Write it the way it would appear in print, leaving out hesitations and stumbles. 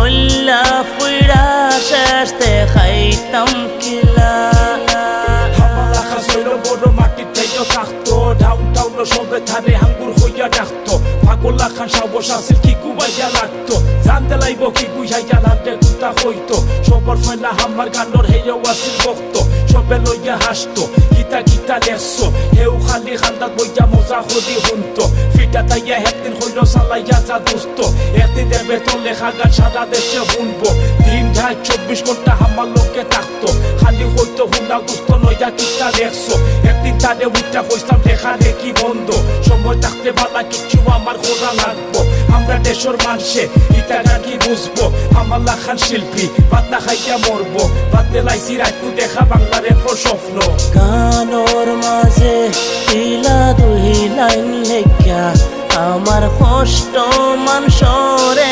মল্লা ফুইরা শেষ দেখাইতাম কিলা হামালা খাসইল বড় মাটির থেকে থাকতো ডাউনটাউন সবে ধারে হাঙ্গুর হইয়া ডাকতো পাগলা খান সাবস আসিল কি কুবাইয়া লাগতো জানতে লাইব কি বুঝাইয়া লান্ডে কুতা হইতো সবর ফেলা হামার গানোর হেয়েও আসিল বক্ত সবে লইয়া হাসতো গীতা গীতা লেসো হেউ খালি খান্দাত বইয়া মজা হদি হুনতো ফিটা তাইয়া একদিন হইল চালাইয়া যা দুস্ত একদিনের বেতন লেখা গান সারা দেশে শুনবো দিন 24 ঘন্টা হামার লোকে থাকতো খালি হইতো হুন্ডা গুস্ত লইয়া গীতা লেখছো একদিন তারে উইটা হইতাম লেখা রেখি বন্ধ সময় থাকতে বালা কিছু আমার করা লাগবো আমরা দেশের মানুষে ইটা গান কি বুঝবো আমার লাখান শিল্পী বাদ না খাইয়া মরবো বাদ দেলাইছি রাখবো দেখা বাংলার স্বপ্ন গানোর মাঝে ইলা দুই লাইন লেখা আমার কষ্ট মানসরে